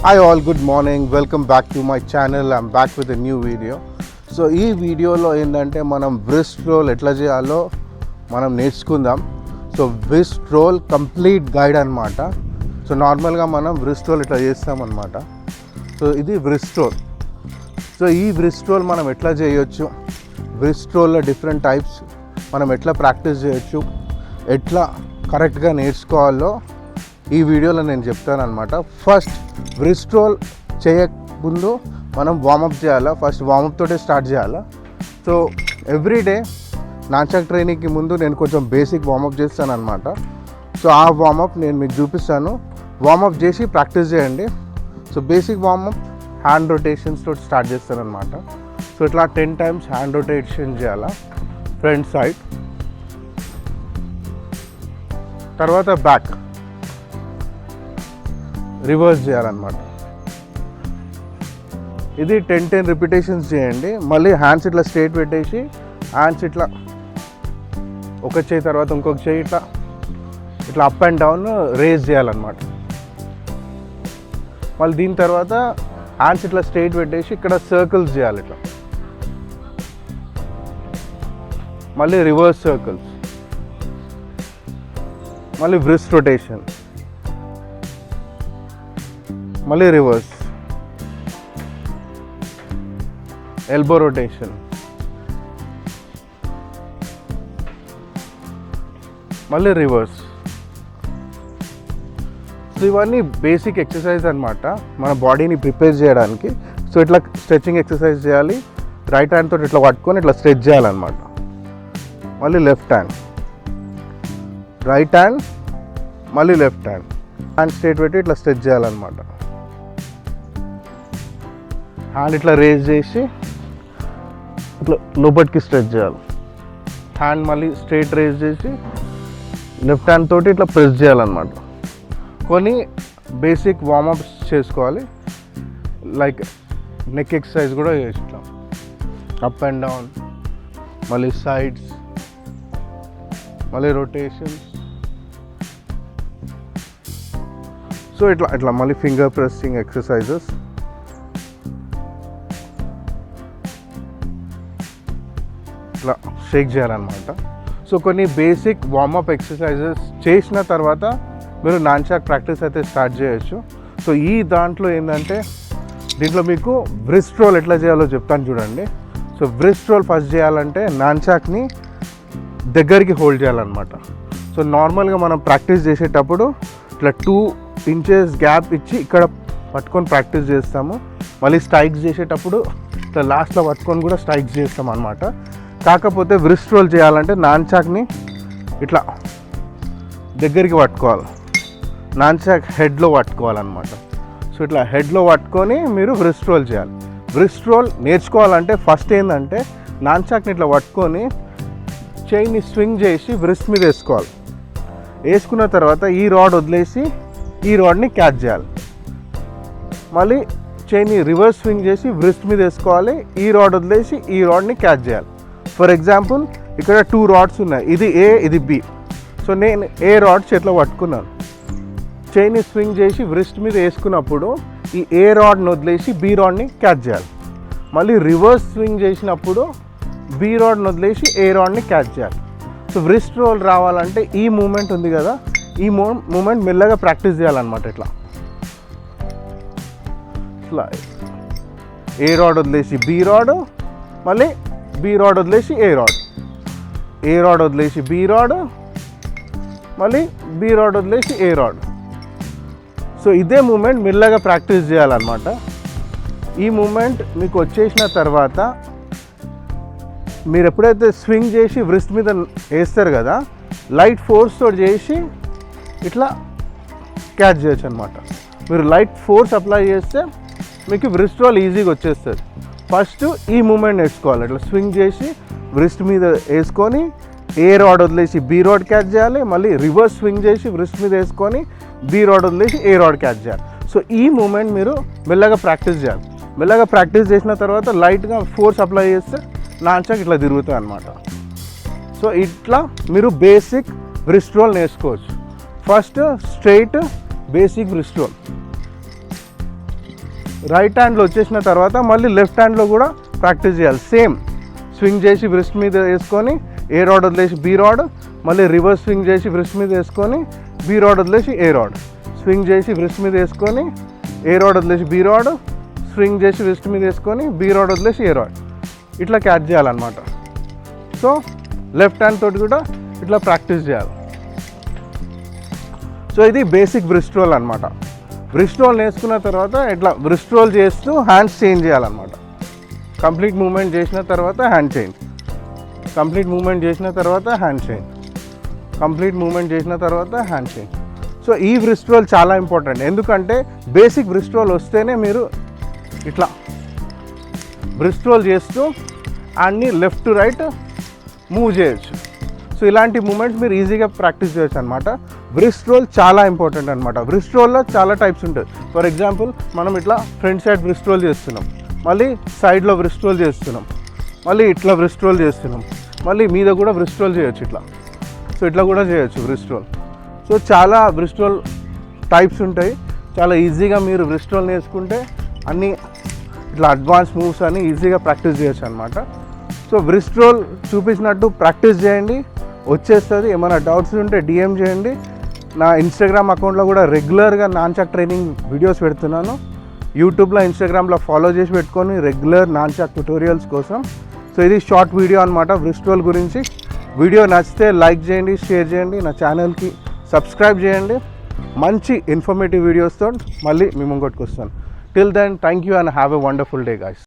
Hi all, good morning. Welcome back to my channel. I'm back with a new video. So ఈ వీడియోలో ఏంటంటే మనం బ్రిస్ట్ role ఎట్లా చేయాలో మనం నేర్చుకుందాం. సో బ్రిస్ట్ రోల్ కంప్లీట్ గైడ్ అనమాట. సో నార్మల్గా మనం బ్రిస్ట్ రోల్ ఇట్లా చేస్తామన్నమాట. సో ఇది బ్రిస్ట్ రోల్. సో ఈ బ్రిస్ట్ రోల్ మనం ఎట్లా చేయొచ్చు, బ్రిస్ట్ రోల్లో డిఫరెంట్ టైప్స్ మనం ఎట్లా ప్రాక్టీస్ చేయొచ్చు, ఎట్లా కరెక్ట్గా నేర్చుకోవాలో ఈ వీడియోలో నేను చెప్తాను అనమాట. ఫస్ట్ బ్రిస్ట్ రోల్ చేయకముందు మనం వార్మప్ చేయాలా. ఫస్ట్ వార్మప్ తోటే స్టార్ట్ చేయాలా. సో ఎవ్రీడే నాన్చాక్ ట్రైనింగ్కి ముందు నేను కొంచెం బేసిక్ వార్మప్ చేస్తాను అనమాట. సో ఆ వార్మప్ నేను మీకు చూపిస్తాను. వార్మప్ చేసి ప్రాక్టీస్ చేయండి. So basic warm up hand rotations తోటి స్టార్ట్ చేస్తాను అనమాట. సో ఇట్లా 10 times హ్యాండ్ రొటేషన్ చేయాలా ఫ్రంట్ సైడ్, తర్వాత బ్యాక్ రివర్స్ చేయాలన్నమాట. ఇది 10 రిపిటేషన్స్ చేయండి. మళ్ళీ హ్యాండ్స్ ఇట్లా స్ట్రైట్ పెట్టేసి హ్యాండ్స్ ఇట్లా ఒక చేయి తర్వాత ఇంకొక చేయి ఇట్లా ఇట్లా అప్ అండ్ డౌన్ రేజ్ చేయాలన్నమాట. మళ్ళీ దీని తర్వాత హ్యాండ్స్ ఇట్లా స్ట్రైట్ పెట్టేసి ఇక్కడ సర్కిల్స్ చేయాలి ఇట్లా. మళ్ళీ రివర్స్ సర్కిల్స్, మళ్ళీ బ్రిస్ట్ రొటేషన్, మళ్ళీ రివర్స్, ఎల్బో రొటేషన్, మళ్ళీ రివర్స్. సో ఇవన్నీ బేసిక్ ఎక్సర్సైజ్ అనమాట మన బాడీని ప్రిపేర్ చేయడానికి. సో ఇట్లా స్ట్రెచ్చింగ్ ఎక్సర్సైజ్ చేయాలి. రైట్ హ్యాండ్ తోటి ఇట్లా పట్టుకొని ఇట్లా స్ట్రెచ్ చేయాలన్నమాట. మళ్ళీ లెఫ్ట్ హ్యాండ్, రైట్ హ్యాండ్, మళ్ళీ లెఫ్ట్ హ్యాండ్, హ్యాండ్ స్ట్రైట్ పెట్టి ఇట్లా స్ట్రెచ్ చేయాలన్నమాట. హ్యాండ్ ఇట్లా రేజ్ చేసి ఇట్లా లోపలికి స్ట్రెచ్ చేయాలి. హ్యాండ్ మళ్ళీ స్ట్రైట్ రేజ్ చేసి లెఫ్ట్ హ్యాండ్ తోటి ఇట్లా ప్రెస్ చేయాలన్నమాట. కొన్ని బేసిక్ వార్మప్స్ చేసుకోవాలి. లైక్ నెక్ ఎక్సర్సైజ్ కూడా చేస్తాం. అప్ అండ్ డౌన్, మళ్ళీ సైడ్స్, మళ్ళీ రొటేషన్స్. సో ఇట్లా మళ్ళీ ఫింగర్ ప్రెస్సింగ్ ఎక్సర్సైజెస్. ఇట్లా షేక్ చేయాలన్నమాట. సో కొన్ని బేసిక్ వార్మప్ ఎక్సర్సైజెస్ చేసిన తర్వాత మీరు నాన్చాక్ ప్రాక్టీస్ అయితే స్టార్ట్ చేయొచ్చు. సో ఈ దాంట్లో ఏంటంటే దీంట్లో మీకు బ్రిస్ట్ రోల్ ఎట్లా చేయాలో చెప్తాను చూడండి. సో బ్రిస్ట్ రోల్ ఫస్ట్ చేయాలంటే నాన్చాక్ని దగ్గరికి హోల్డ్ చేయాలన్నమాట. సో నార్మల్గా మనం ప్రాక్టీస్ చేసేటప్పుడు ఇట్లా 2 inches గ్యాప్ ఇచ్చి ఇక్కడ పట్టుకొని ప్రాక్టీస్ చేస్తాము. మళ్ళీ స్ట్రైక్స్ చేసేటప్పుడు ఇట్లా లాస్ట్లో పట్టుకొని కూడా స్ట్రైక్స్ చేస్తాం అన్నమాట. కాకపోతే బ్రిస్ట్ రోల్ చేయాలంటే నాన్చాక్ని ఇట్లా దగ్గరికి పట్టుకోవాలి, నాన్చాక్ హెడ్లో పట్టుకోవాలన్నమాట. సో ఇట్లా హెడ్లో పట్టుకొని మీరు బ్రిస్ట్ రోల్ చేయాలి. బ్రిస్ట్ రోల్ నేర్చుకోవాలంటే ఫస్ట్ ఏంటంటే నాన్చాక్ని ఇట్లా పట్టుకొని చైన్ని స్వింగ్ చేసి బ్రిస్ట్ మీద వేసుకోవాలి. వేసుకున్న తర్వాత ఈ రాడ్ వదిలేసి ఈ రాడ్ని క్యాచ్ చేయాలి. మళ్ళీ చైన్ని రివర్స్ స్వింగ్ చేసి బ్రిస్ట్ మీద వేసుకోవాలి. ఈ రాడ్ వదిలేసి ఈ రాడ్ని క్యాచ్ చేయాలి. ఫర్ ఎగ్జాంపుల్ ఇక్కడ 2 రాడ్స్ ఉన్నాయి, ఇది ఏ ఇది బి. సో నేను ఏ రాడ్ చేతిలో పట్టుకున్నాను, చైన్ని స్వింగ్ చేసి బ్రిస్ట్ మీద వేసుకున్నప్పుడు ఈ ఏ రాడ్ని వదిలేసి బి రాడ్ని క్యాచ్ చేయాలి. మళ్ళీ రివర్స్ స్వింగ్ చేసినప్పుడు బి రాడ్ని వదిలేసి ఏ రాడ్ని క్యాచ్ చేయాలి. సో బ్రిస్ట్ రోల్ రావాలంటే ఈ మూమెంట్ ఉంది కదా, ఈ మూమెంట్ మెల్లగా ప్రాక్టీస్ చేయాలన్నమాట. ఇట్లా ఇట్లా ఏ రాడ్ వదిలేసి బి రాడ్, మళ్ళీ బి రాడ్ వదిలేసి ఏ రాడ్, ఏ రాడ్ వదిలేసి బి రాడ్, మళ్ళీ బి రాడ్ వదిలేసి ఏ రాడ్. సో ఇదే మూమెంట్ మెల్లగా ప్రాక్టీస్ చేయాలన్నమాట. ఈ మూమెంట్ మీకు వచ్చేసిన తర్వాత మీరు ఎప్పుడైతే స్వింగ్ చేసి బ్రిస్ట్ మీద వేస్తారు కదా, లైట్ ఫోర్స్ తోటి చేసి ఇట్లా క్యాచ్ చేయొచ్చు అనమాట. మీరు లైట్ ఫోర్స్ అప్లై చేస్తే మీకు బ్రిస్ట్ రోల్ ఈజీగా వచ్చేస్తుంది. ఫస్ట్ ఈ మూమెంట్ నేర్చుకోవాలి. ఇట్లా స్వింగ్ చేసి బ్రిస్ట్ మీద వేసుకొని ఏ రాడ్ వదిలేసి బి రాడ్ క్యాచ్ చేయాలి. మళ్ళీ రివర్స్ స్వింగ్ చేసి బ్రిస్ట్ మీద వేసుకొని బి రాడ్ వదిలేసి ఏ రాడ్ క్యాచ్ చేయాలి. సో ఈ మూమెంట్ మీరు మెల్లగా ప్రాక్టీస్ చేయాలి. మెల్లగా ప్రాక్టీస్ చేసిన తర్వాత లైట్గా ఫోర్స్ అప్లై చేస్తే నాన్చాక్ ఇట్లా తిరుగుతాయి అన్నమాట. సో ఇట్లా మీరు బేసిక్ బ్రిస్ట్ రోల్ నేర్చుకోవచ్చు. First straight basic breast roll. Right హ్యాండ్లో వచ్చేసిన తర్వాత మళ్ళీ లెఫ్ట్ హ్యాండ్లో కూడా ప్రాక్టీస్ చేయాలి. సేమ్ స్వింగ్ చేసి వ్రిస్ట్ మీద వేసుకొని ఏ రాడ్ వదిలేసి బీ రాడ్, మళ్ళీ రివర్స్ స్వింగ్ చేసి వ్రిస్ట్ మీద వేసుకొని బీ రాడ్ వదిలేసి ఏ రాడ్, స్వింగ్ చేసి వ్రిస్ట్ మీద వేసుకొని ఏ రాడ్ వదిలేసి బీ రాడ్, స్వింగ్ చేసి వ్రిస్ట్ మీద వేసుకొని బీ రాడ్ వదిలేసి ఏ రాడ్, ఇట్లా క్యాచ్ చేయాలన్నమాట. సో లెఫ్ట్ హ్యాండ్ తోటి కూడా ఇట్లా ప్రాక్టీస్ చేయాలి. సో ఇది బేసిక్ వ్రిస్ట్ రోల్ అనమాట. వ్రిస్ట్ రోల్ నేర్చుకున్న తర్వాత ఇట్లా వ్రిస్ట్ రోల్ చేస్తూ హ్యాండ్స్ చేంజ్ చేయాలన్నమాట. కంప్లీట్ మూమెంట్ చేసిన తర్వాత హ్యాండ్ చేంజ్, కంప్లీట్ మూమెంట్ చేసిన తర్వాత హ్యాండ్ చేంజ్, కంప్లీట్ మూమెంట్ చేసిన తర్వాత హ్యాండ్ చేంజ్. సో ఈ వ్రిస్ట్ రోల్ చాలా ఇంపార్టెంట్, ఎందుకంటే బేసిక్ వ్రిస్ట్ రోల్ వస్తేనే మీరు ఇట్లా వ్రిస్ట్ రోల్ చేస్తూ అన్ని లెఫ్ట్ టు రైట్ మూవ్ చేయొచ్చు. సో ఇలాంటి మూమెంట్స్ మీరు ఈజీగా ప్రాక్టీస్ చేయొచ్చు అనమాట. వ్రిస్ట్ రోల్ చాలా ఇంపార్టెంట్ అనమాట. వ్రిస్ట్ రోల్లో చాలా టైప్స్ ఉంటాయి. ఫర్ ఎగ్జాంపుల్ మనం ఇట్లా ఫ్రంట్ సైడ్ వ్రిస్ట్ రోల్ చేస్తున్నాం, మళ్ళీ సైడ్లో వ్రిస్ట్ రోల్ చేస్తున్నాం, మళ్ళీ ఇట్లా వ్రిస్ట్ రోల్ చేస్తున్నాం, మళ్ళీ మీద కూడా వ్రిస్ట్ రోల్ చేయొచ్చు ఇట్లా. సో ఇట్లా కూడా చేయొచ్చు వ్రిస్ట్ రోల్. సో చాలా వ్రిస్ట్ రోల్ టైప్స్ ఉంటాయి. చాలా ఈజీగా మీరు వ్రిస్ట్ రోల్ నేర్చుకుంటే అన్నీ ఇట్లా అడ్వాన్స్ మూవ్స్ అని ఈజీగా ప్రాక్టీస్ చేయొచ్చు అనమాట. సో వ్రిస్ట్ రోల్ చూపించినట్టు ప్రాక్టీస్ చేయండి, వచ్చేస్తుంది. ఏమైనా డౌట్స్ ఉంటే డిఎం చేయండి. నా ఇన్స్టాగ్రామ్ అకౌంట్లో కూడా రెగ్యులర్గా నాన్చాక్ ట్రైనింగ్ వీడియోస్ పెడుతున్నాను. యూట్యూబ్లో, ఇన్స్టాగ్రామ్లో ఫాలో చేసి పెట్టుకొని రెగ్యులర్ నాన్చాక్ ట్యుటోరియల్స్ కోసం. సో ఇది షార్ట్ వీడియో అనమాట వ్రిస్ట్ రోల్ గురించి. వీడియో నచ్చితే లైక్ చేయండి, షేర్ చేయండి, నా ఛానల్కి సబ్స్క్రైబ్ చేయండి. మంచి ఇన్ఫర్మేటివ్ వీడియోస్తో మళ్ళీ మీ ముంగొట్టుకు వస్తాను. Till then, thank you and have a wonderful day guys.